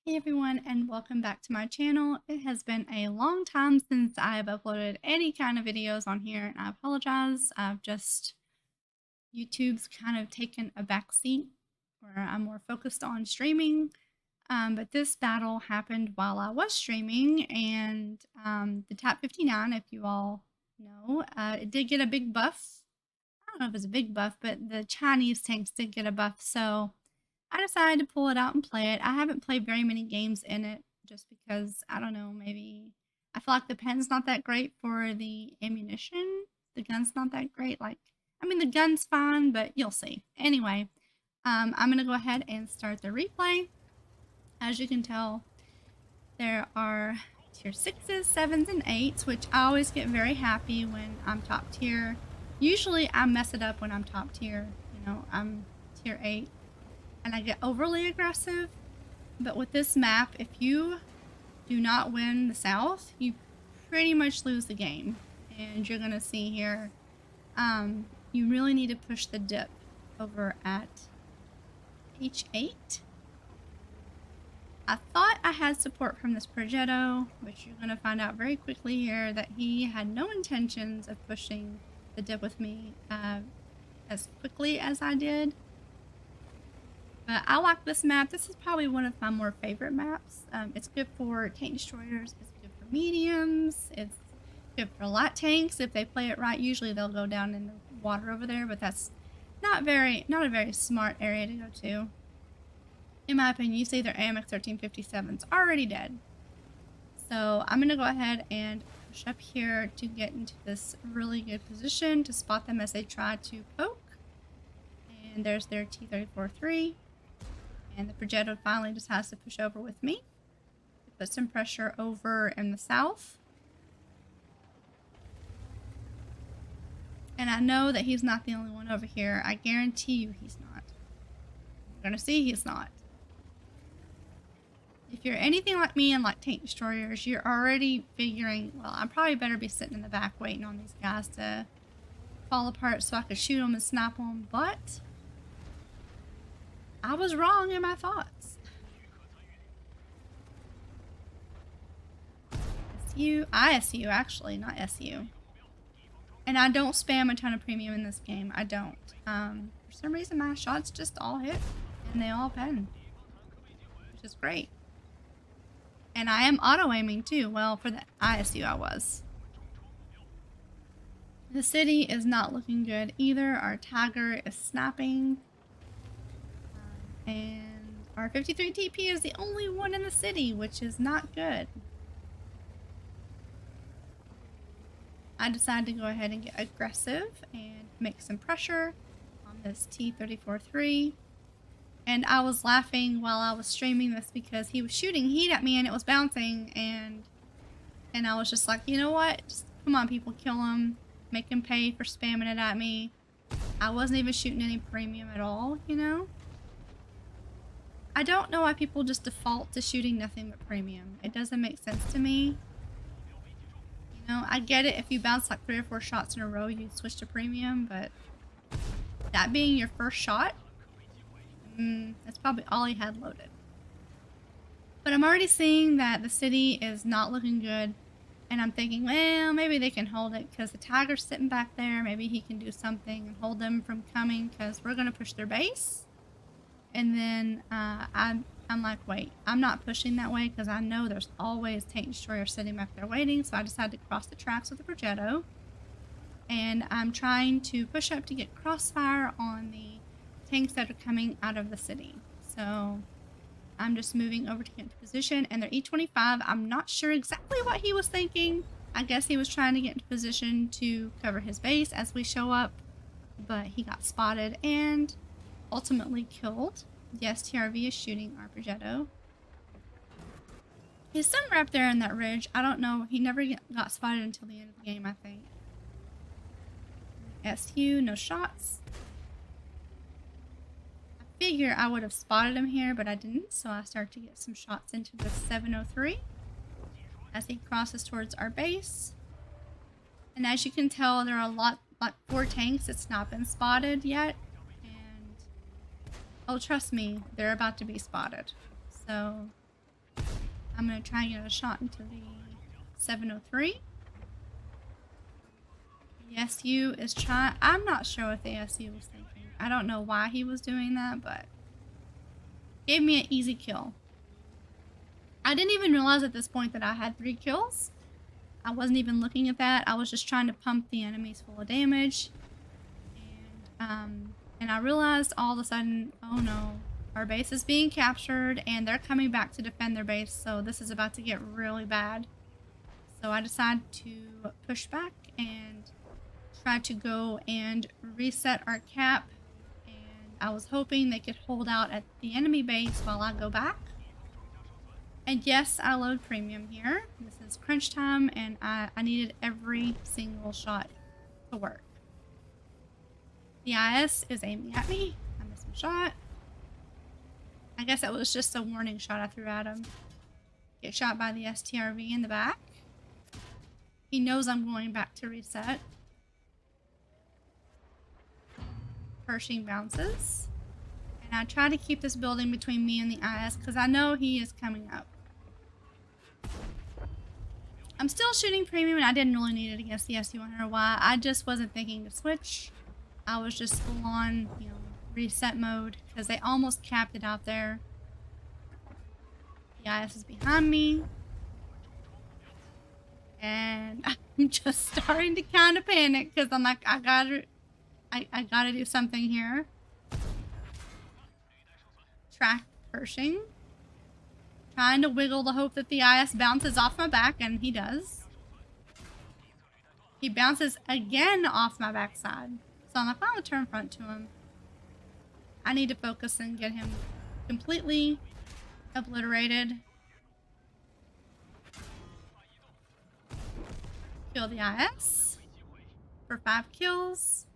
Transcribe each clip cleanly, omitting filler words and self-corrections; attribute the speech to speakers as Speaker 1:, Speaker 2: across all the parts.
Speaker 1: Hey everyone, and welcome back to my channel. It has been a long time since I've uploaded any kind of videos on here, and I apologize. YouTube's kind of taken a backseat where I'm more focused on streaming. But this battle happened while I was streaming, and the Tap 59, if you all know, it did get a big buff. I don't know if it's a big buff, but the Chinese tanks did get a buff, so I decided to pull it out and play it. I haven't played very many games in it just because, I don't know, maybe I feel like the pen's not that great for the ammunition. The gun's not that great. The gun's fine, but you'll see. Anyway, I'm going to go ahead and start the replay. As you can tell, there are tier 6s, 7s, and 8s, which I always get very happy when I'm top tier. Usually I mess it up when I'm top tier. I'm tier 8 and I get overly aggressive. But with this map, if you do not win the South, you pretty much lose the game. And you're going to see here, you really need to push the dip over at H8. I thought I had support from this Progetto, which you're going to find out very quickly here that he had no intentions of pushing the dip with me as quickly as I did. But I like this map. This is probably one of my more favorite maps. It's good for tank destroyers. It's good for mediums. It's good for light tanks. If they play it right, usually they'll go down in the water over there, but that's not a very smart area to go to. In my opinion, you see their AMX 1357's already dead. So I'm going to go ahead and push up here to get into this really good position to spot them as they try to poke. And there's their T-34-3. And the Progetto finally decides to push over with me to put some pressure over in the south. And I know that he's not the only one over here. I guarantee you he's not. You're going to see he's not. If you're anything like me and like tank destroyers, you're already figuring, well, I probably better be sitting in the back waiting on these guys to fall apart so I could shoot them and snap them. But I was wrong in my thoughts. ISU actually, not SU. And I don't spam a ton of premium in this game. I don't. For some reason my shots just all hit and they all pen, which is great. And I am auto-aiming too. Well, for the ISU I was. The city is not looking good either. Our Tiger is snapping. And our 53 TP is the only one in the city, which is not good. I decided to go ahead and get aggressive and make some pressure on this T-34-3. And I was laughing while I was streaming this because he was shooting heat at me and it was bouncing, and I was just like, you know what? Just come on, people, kill him. Make him pay for spamming it at me. I wasn't even shooting any premium at all, you know? I don't know why people just default to shooting nothing but premium. It doesn't make sense to me. You know, I get it if you bounce like 3 or 4 shots in a row, you switch to premium, but that being your first shot, that's probably all he had loaded. But I'm already seeing that the city is not looking good, and I'm thinking, well, maybe they can hold it because the Tiger's sitting back there. Maybe he can do something and hold them from coming because we're going to push their base. And then I'm like, wait, I'm not pushing that way because I know there's always tank destroyers sitting back there waiting. So I decided to cross the tracks with the Progetto. And I'm trying to push up to get crossfire on the tanks that are coming out of the city. So I'm just moving over to get into position. And they're E25. I'm not sure exactly what he was thinking. I guess he was trying to get into position to cover his base as we show up. But he got spotted and ultimately killed. Yes, TRV is shooting our Progetto. He's somewhere up there in that ridge. I don't know. He never got spotted until the end of the game, I think. SU, no shots. I figure I would have spotted him here, but I didn't. So I start to get some shots into the 703 as he crosses towards our base. And as you can tell, there are like 4 tanks that's not been spotted yet. Oh, trust me, they're about to be spotted. So I'm going to try and get a shot into the 703. The SU is trying. I'm not sure what the SU was thinking. I don't know why he was doing that, but gave me an easy kill. I didn't even realize at this point that I had 3 kills. I wasn't even looking at that. I was just trying to pump the enemies full of damage. And I realized all of a sudden, oh no, our base is being captured and they're coming back to defend their base. So this is about to get really bad. So I decided to push back and try to go and reset our cap. And I was hoping they could hold out at the enemy base while I go back. And yes, I load premium here. This is crunch time, and I needed every single shot to work. The IS is aiming at me. I missed my shot. I guess that was just a warning shot I threw at him. Get shot by the STRV in the back. He knows I'm going back to reset. Pershing bounces. And I try to keep this building between me and the IS because I know he is coming up. I'm still shooting premium and I didn't really need it against the SU-100Y. I just wasn't thinking to switch. I was just full on, you know, reset mode because they almost capped it out there. The IS is behind me. And I'm just starting to kind of panic because I'm like, I gotta do something here. Track Pershing. Trying to wiggle the hope that the IS bounces off my back, and he does. He bounces again off my backside. So I'm going to turn front to him. I need to focus and get him completely obliterated. Kill the IS for 5 kills.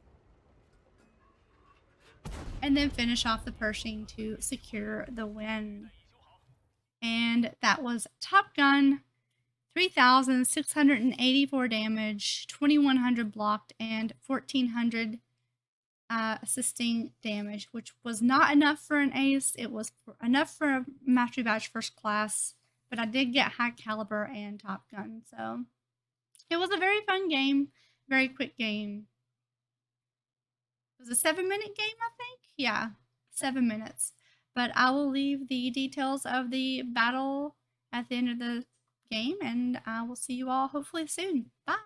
Speaker 1: And then finish off the Pershing to secure the win. And that was Top Gun, 3,684 damage, 2,100 blocked, and 1,400 assisting damage, which was not enough for an ace. It was enough for a Mastery Badge First Class, but I did get High Caliber and Top Gun. So it was a very fun game, very quick game. It was a 7-minute game, I think? Yeah, 7 minutes. But I will leave the details of the battle at the end of the game, and I will see you all hopefully soon. Bye!